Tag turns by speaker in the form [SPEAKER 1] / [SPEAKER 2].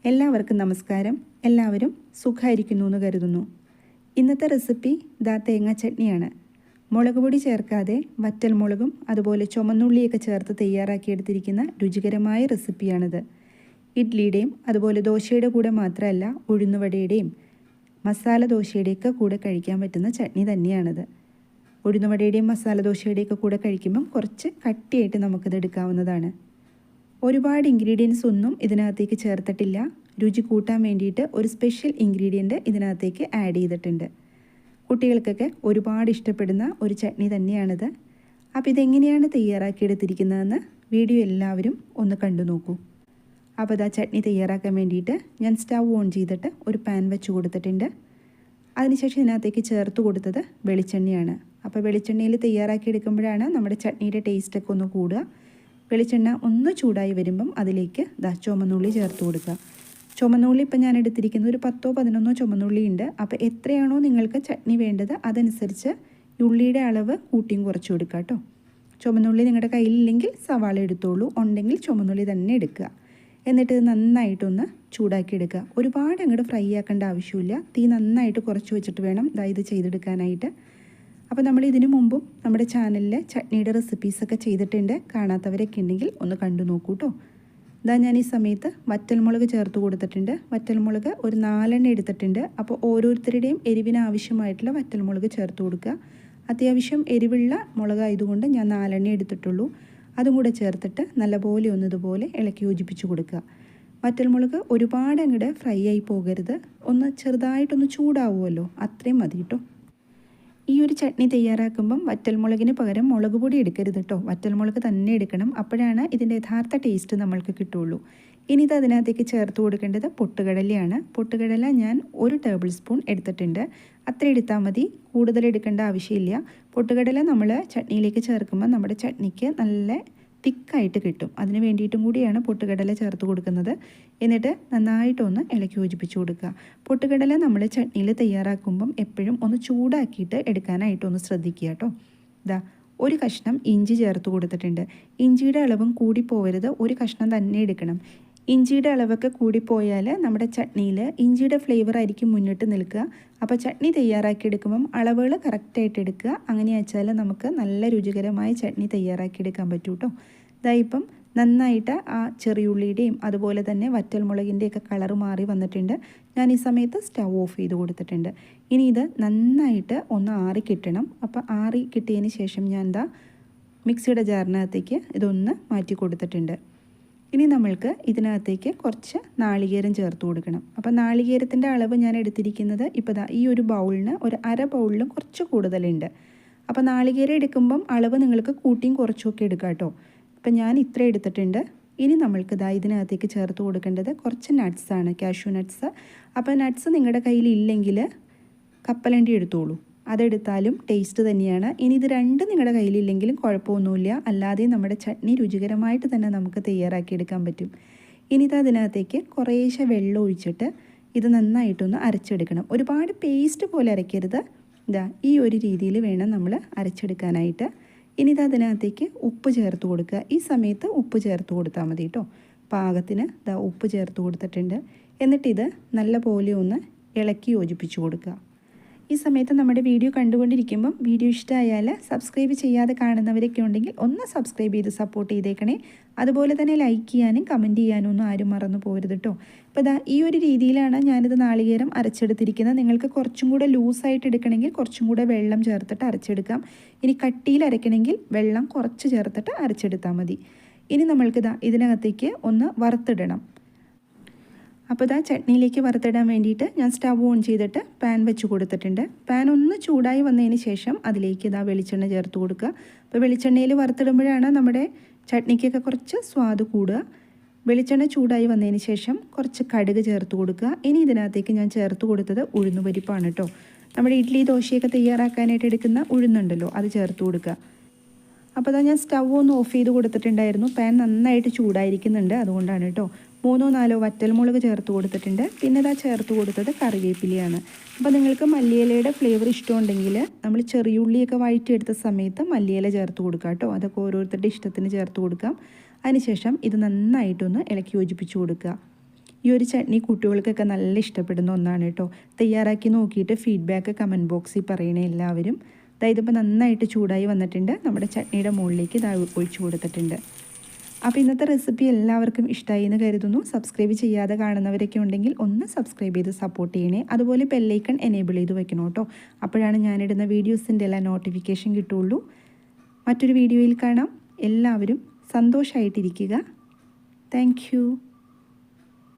[SPEAKER 1] എല്ലാവർക്കും നമസ്കാരം. എല്ലാവരും സുഖമായിരിക്കുന്നു എന്ന് കരുതുന്നു. ഇന്നത്തെ റെസിപ്പി തേങ്ങ ചട്നിയാണ്. മുളക് പൊടി ചേർക്കാതെ വറ്റൽമുളകും അതുപോലെ ചുമന്നുള്ളിയൊക്കെ ചേർത്ത് തയ്യാറാക്കിയെടുത്തിരിക്കുന്ന രുചികരമായ റെസിപ്പിയാണിത്. ഇഡ്ലിയുടെയും അതുപോലെ ദോശയുടെ കൂടെ മാത്രമല്ല, ഉഴുന്നുവടയുടെയും മസാല ദോശയുടെയൊക്കെ കൂടെ കഴിക്കാൻ പറ്റുന്ന ചട്നി തന്നെയാണിത്. ഉഴുന്നുവടയുടെയും മസാല ദോശയുടെയൊക്കെ കൂടെ കഴിക്കുമ്പം കുറച്ച് കട്ടിയായിട്ട് നമുക്കിത് എടുക്കാവുന്നതാണ്. ഒരുപാട് ഇൻഗ്രീഡിയൻസ് ഒന്നും ഇതിനകത്തേക്ക് ചേർത്തിട്ടില്ല. രുചി കൂട്ടാൻ വേണ്ടിയിട്ട് ഒരു സ്പെഷ്യൽ ഇൻഗ്രീഡിയൻറ്റ് ഇതിനകത്തേക്ക് ആഡ് ചെയ്തിട്ടുണ്ട്. കുട്ടികൾക്കൊക്കെ ഒരുപാട് ഇഷ്ടപ്പെടുന്ന ഒരു ചട്നി തന്നെയാണിത്. അപ്പോൾ ഇതെങ്ങനെയാണ് തയ്യാറാക്കിയെടുത്തിരിക്കുന്നതെന്ന് വീഡിയോ എല്ലാവരും ഒന്ന് കണ്ടു നോക്കൂ. അപ്പോൾ ഇതാ ചട്നി തയ്യാറാക്കാൻ വേണ്ടിയിട്ട് ഞാൻ സ്റ്റൗ ഓൺ ചെയ്തിട്ട് ഒരു പാൻ വെച്ച് കൊടുത്തിട്ടുണ്ട്. അതിനുശേഷം ഇതിനകത്തേക്ക് ചേർത്ത് കൊടുത്തത് വെളിച്ചെണ്ണയാണ്. അപ്പോൾ വെളിച്ചെണ്ണയിൽ തയ്യാറാക്കിയെടുക്കുമ്പോഴാണ് നമ്മുടെ ചട്നിയുടെ ടേസ്റ്റൊക്കെ ഒന്ന് കൂടുക. വെളിച്ചെണ്ണ ഒന്ന് ചൂടായി വരുമ്പം അതിലേക്ക് ചുമന്നുള്ളി ചേർത്ത് കൊടുക്കുക. ചുമന്നുള്ളി ഇപ്പം ഞാൻ എടുത്തിരിക്കുന്നത് ഒരു 10-11 ചുമന്നുള്ളി ഉണ്ട്. അപ്പോൾ എത്രയാണോ നിങ്ങൾക്ക് ചട്നി വേണ്ടത് അതനുസരിച്ച് ഉള്ളിയുടെ അളവ് കൂട്ടിയും കുറച്ച് കൊടുക്കുക കേട്ടോ. ചുമന്നുള്ളി നിങ്ങളുടെ കയ്യിലില്ലെങ്കിൽ സവാള എടുത്തോളൂ, ഉണ്ടെങ്കിൽ ചുമന്നുള്ളി തന്നെ എടുക്കുക. എന്നിട്ട് ഇത് നന്നായിട്ടൊന്ന് ചൂടാക്കി എടുക്കുക. ഒരുപാട് അങ്ങോട്ട് ഫ്രൈ ആക്കേണ്ട ആവശ്യമില്ല. തീ നന്നായിട്ട് കുറച്ച് വെച്ചിട്ട് വേണം ഇത് ചെയ്തെടുക്കാനായിട്ട്. അപ്പോൾ നമ്മൾ ഇതിനു മുമ്പും നമ്മുടെ ചാനലിൽ ചട്നിയുടെ റെസിപ്പീസൊക്കെ ചെയ്തിട്ടുണ്ട്. കാണാത്തവരൊക്കെ ഉണ്ടെങ്കിൽ ഒന്ന് കണ്ടു നോക്കൂ കേട്ടോ. ഞാൻ ഈ സമയത്ത് വറ്റൽമുളക് ചേർത്ത് കൊടുത്തിട്ടുണ്ട്. വറ്റൽമുളക് ഒരു 4 എടുത്തിട്ടുണ്ട്. അപ്പോൾ ഓരോരുത്തരുടെയും എരിവിന് ആവശ്യമായിട്ടുള്ള വറ്റൽമുളക് ചേർത്ത് കൊടുക്കുക. അത്യാവശ്യം എരിവുള്ള മുളകായതുകൊണ്ട് ഞാൻ 4 എടുത്തിട്ടുള്ളൂ. അതും കൂടെ ചേർത്തിട്ട് നല്ലപോലെ ഇതുപോലെ ഇളക്കി യോജിപ്പിച്ച് കൊടുക്കുക. വറ്റൽമുളക് ഒരുപാട് അങ്ങോട്ട് ഫ്രൈ ആയി പോകരുത്. ഒന്ന് ചെറുതായിട്ടൊന്ന് ചൂടാവുമല്ലോ, അത്രയും മതി കേട്ടോ. ഈ ഒരു ചട്നി തയ്യാറാക്കുമ്പം വറ്റൽമുളകിന് പകരം മുളക് പൊടി എടുക്കരുത് കേട്ടോ. വറ്റൽമുളക് തന്നെ എടുക്കണം. അപ്പോഴാണ് ഇതിൻ്റെ യഥാർത്ഥ ടേസ്റ്റ് നമ്മൾക്ക് കിട്ടുള്ളൂ. ഇനി ഇത് അതിനകത്തേക്ക് ചേർത്ത് കൊടുക്കേണ്ടത് പൊട്ടുകടലയാണ്. പൊട്ടുകടല ഞാൻ 1 ടേബിൾ സ്പൂൺ എടുത്തിട്ടുണ്ട്. അത്ര എടുത്താൽ മതി, കൂടുതൽ എടുക്കേണ്ട ആവശ്യമില്ല. പൊട്ടുകടല നമ്മൾ ചട്നിയിലേക്ക് ചേർക്കുമ്പോൾ നമ്മുടെ ചട്നിക്ക് നല്ല തിക്കായിട്ട് കിട്ടും. അതിന് വേണ്ടിയിട്ടും കൂടിയാണ് പൊട്ടുകടല ചേർത്ത് കൊടുക്കുന്നത്. എന്നിട്ട് നന്നായിട്ടൊന്ന് ഇളക്കി യോജിപ്പിച്ച് കൊടുക്കുക. പൊട്ടുകടല നമ്മൾ ചട്നിയിൽ തയ്യാറാക്കുമ്പം എപ്പോഴും ഒന്ന് ചൂടാക്കിയിട്ട് എടുക്കാനായിട്ടൊന്ന് ശ്രദ്ധിക്കുക കേട്ടോ. ഒരു കഷ്ണം ഇഞ്ചി ചേർത്ത് കൊടുത്തിട്ടുണ്ട്. ഇഞ്ചിയുടെ അളവും കൂടി പോകരുത്, ഒരു കഷ്ണം തന്നെ എടുക്കണം. ഇഞ്ചിയുടെ അളവൊക്കെ കൂടിപ്പോയാൽ നമ്മുടെ ചട്നിയിൽ ഇഞ്ചിയുടെ ഫ്ലേവർ ആയിരിക്കും മുന്നിട്ട് നിൽക്കുക. അപ്പോൾ ചട്നി തയ്യാറാക്കിയെടുക്കുമ്പം അളവുകൾ കറക്റ്റായിട്ട് എടുക്കുക. അങ്ങനെ വെച്ചാൽ നമുക്ക് നല്ല രുചികരമായ ചട്നി തയ്യാറാക്കിയെടുക്കാൻ പറ്റും കേട്ടോ. ഇപ്പം നന്നായിട്ട് ആ ചെറിയുള്ളിയുടെയും അതുപോലെ തന്നെ വറ്റൽമുളകിൻ്റെയൊക്കെ കളറ് മാറി വന്നിട്ടുണ്ട്. ഞാൻ ഈ സമയത്ത് സ്റ്റൗ ഓഫ് ചെയ്ത് കൊടുത്തിട്ടുണ്ട്. ഇനി ഇത് നന്നായിട്ട് ഒന്ന് ആറി കിട്ടണം. അപ്പോൾ ആറി കിട്ടിയതിന് ശേഷം ഞാൻ മിക്സിയുടെ ജാറിനകത്തേക്ക് ഇതൊന്ന് മാറ്റി കൊടുത്തിട്ടുണ്ട്. ഇനി നമ്മൾക്ക് ഇതിനകത്തേക്ക് കുറച്ച് നാളികേരം ചേർത്ത് കൊടുക്കണം. അപ്പോൾ നാളികേരത്തിൻ്റെ അളവ് ഞാൻ എടുത്തിരിക്കുന്നത് ഇപ്പോൾ ഈ ഒരു ബൗളിന് ഒരു അര ബൗളിലും കുറച്ച് കൂടുതലുണ്ട്. അപ്പോൾ നാളികേരം എടുക്കുമ്പം അളവ് നിങ്ങൾക്ക് കൂട്ടിയും കുറച്ചുമൊക്കെ എടുക്കാം കേട്ടോ. അപ്പോൾ ഞാൻ ഇത്ര എടുത്തിട്ടുണ്ട്. ഇനി നമ്മൾക്ക് ഇതിനകത്തേക്ക് ചേർത്ത് കൊടുക്കേണ്ടത് കുറച്ച് നട്ട്സാണ്, കാഷ്യൂ നട്ട്സ്. അപ്പോൾ നട്ട്സ് നിങ്ങളുടെ കയ്യിലില്ലെങ്കിൽ കപ്പലണ്ടി എടുത്തോളൂ, അതെടുത്താലും ടേസ്റ്റ് തന്നെയാണ്. ഇനി ഇത് രണ്ടും നിങ്ങളുടെ കയ്യിലില്ലെങ്കിലും കുഴപ്പമൊന്നുമില്ല, അല്ലാതെ നമ്മുടെ ചട്നി രുചികരമായിട്ട് തന്നെ നമുക്ക് തയ്യാറാക്കിയെടുക്കാൻ പറ്റും. ഇനി അതിനകത്തേക്ക് കുറേശ്ശെ വെള്ളം ഒഴിച്ചിട്ട് ഇത് നന്നായിട്ടൊന്ന് അരച്ചെടുക്കണം. ഒരുപാട് പേസ്റ്റ് പോലെ അരയ്ക്കരുത്. ഈ ഒരു രീതിയിൽ വേണം നമ്മൾ അരച്ചെടുക്കാനായിട്ട്. ഇനി അതിനകത്തേക്ക് ഉപ്പ് ചേർത്ത് കൊടുക്കുക. ഈ സമയത്ത് ഉപ്പ് ചേർത്ത് കൊടുത്താൽ മതി കേട്ടോ. പാകത്തിന് ഉപ്പ് ചേർത്ത് കൊടുത്തിട്ടുണ്ട്. എന്നിട്ടിത് നല്ല പോലെ ഒന്ന് ഇളക്കി യോജിപ്പിച്ച് കൊടുക്കുക. ഈ സമയത്ത് നമ്മുടെ വീഡിയോ കണ്ടുകൊണ്ടിരിക്കുമ്പം വീഡിയോ ഇഷ്ടമായാൽ സബ്സ്ക്രൈബ് ചെയ്യാതെ കാണുന്നവരൊക്കെ ഉണ്ടെങ്കിൽ ഒന്ന് സബ്സ്ക്രൈബ് ചെയ്ത് സപ്പോർട്ട് ചെയ്തേക്കണേ. അതുപോലെ തന്നെ ലൈക്ക് ചെയ്യാനും കമൻറ്റ് ചെയ്യാനും ഒന്നും ആരും മറന്നു പോകരുത് കേട്ടോ. അപ്പോൾ ഈ ഒരു രീതിയിലാണ് ഞാനിത് നാളികേരം അരച്ചെടുത്തിരിക്കുന്നത്. നിങ്ങൾക്ക് കുറച്ചും കൂടെ ലൂസായിട്ട് എടുക്കണമെങ്കിൽ കുറച്ചും കൂടെ വെള്ളം ചേർത്തിട്ട് അരച്ചെടുക്കാം. ഇനി കട്ടിയിൽ അരയ്ക്കണമെങ്കിൽ വെള്ളം കുറച്ച് ചേർത്തിട്ട് അരച്ചെടുത്താൽ മതി. ഇനി നമ്മൾക്ക് ഇതിനകത്തേക്ക് ഒന്ന് വറുത്തിടണം. അപ്പോൾ ചട്നിയിലേക്ക് വറുത്തിടാൻ വേണ്ടിയിട്ട് ഞാൻ സ്റ്റവ് ഓൺ ചെയ്തിട്ട് പാൻ വെച്ച് കൊടുത്തിട്ടുണ്ട്. പാൻ ഒന്ന് ചൂടായി വന്നതിന് ശേഷം അതിലേക്ക് വെളിച്ചെണ്ണ ചേർത്ത് കൊടുക്കുക. അപ്പോൾ വെളിച്ചെണ്ണയിൽ വറുത്തിടുമ്പോഴാണ് നമ്മുടെ ചട്നിക്കൊക്കെ കുറച്ച് സ്വാദ് കൂടുക. വെളിച്ചെണ്ണ ചൂടായി വന്നതിന് ശേഷം കുറച്ച് കടുക് ചേർത്ത് കൊടുക്കുക. ഇനി ഇതിനകത്തേക്ക് ഞാൻ ചേർത്ത് കൊടുത്തത് ഉഴുന്നുപരിപ്പാണ് കേട്ടോ. നമ്മുടെ ഇഡ്ഡലി ദോശയൊക്കെ തയ്യാറാക്കാനായിട്ട് എടുക്കുന്ന ഉഴുന്നുണ്ടല്ലോ, അത് ചേർത്ത് കൊടുക്കുക. അപ്പോൾ ഞാൻ സ്റ്റൗ ഒന്ന് ഓഫ് ചെയ്ത് കൊടുത്തിട്ടുണ്ടായിരുന്നു. പാൻ നന്നായിട്ട് ചൂടായിരിക്കുന്നുണ്ട്, അതുകൊണ്ടാണ് കേട്ടോ. 3-4 വറ്റൽമുളക് ചേർത്ത് കൊടുത്തിട്ടുണ്ട്. പിന്നെ ചേർത്ത് കൊടുത്തത് കറിവേപ്പിലയാണ്. അപ്പോൾ നിങ്ങൾക്ക് മല്ലിയിലയുടെ ഫ്ലേവർ ഇഷ്ടമുണ്ടെങ്കിൽ നമ്മൾ ചെറിയുള്ളിയൊക്കെ വഴറ്റിയെടുത്ത സമയത്ത് മല്ലിയില ചേർത്ത് കൊടുക്കുക കേട്ടോ. അതൊക്കെ ഓരോരുത്തരുടെ ഇഷ്ടത്തിന് ചേർത്ത് കൊടുക്കാം. അതിനുശേഷം ഇത് നന്നായിട്ടൊന്ന് ഇളക്കി യോജിപ്പിച്ച് കൊടുക്കുക. ഈ ഒരു ചട്നി കുട്ടികൾക്കൊക്കെ നല്ല ഇഷ്ടപ്പെടുന്ന ഒന്നാണ് കേട്ടോ. തയ്യാറാക്കി നോക്കിയിട്ട് ഫീഡ്ബാക്ക് കമൻറ്റ് ബോക്സിൽ പറയണേ എല്ലാവരും. അതായത് ഇപ്പോൾ നന്നായിട്ട് ചൂടായി വന്നിട്ടുണ്ട്. നമ്മുടെ ചട്നിയുടെ മുകളിലേക്ക് ഇതാ ഒഴിച്ചു കൊടുത്തിട്ടുണ്ട്. അപ്പോൾ ഇന്നത്തെ റെസിപ്പി എല്ലാവർക്കും ഇഷ്ടമായി എന്ന് കരുതുന്നു. സബ്സ്ക്രൈബ് ചെയ്യാതെ കാണുന്നവരൊക്കെ ഉണ്ടെങ്കിൽ ഒന്ന് സബ്സ്ക്രൈബ് ചെയ്ത് സപ്പോർട്ട് ചെയ്യണേ. അതുപോലെ ബെല്ലൈക്കൺ എനേബിൾ ചെയ്ത് വെക്കണം കേട്ടോ. അപ്പോഴാണ് ഞാനിടുന്ന വീഡിയോസിൻ്റെ എല്ലാം നോട്ടിഫിക്കേഷൻ കിട്ടുള്ളൂ. മറ്റൊരു വീഡിയോയിൽ കാണാം. എല്ലാവരും സന്തോഷമായിട്ടിരിക്കുക. Thank you.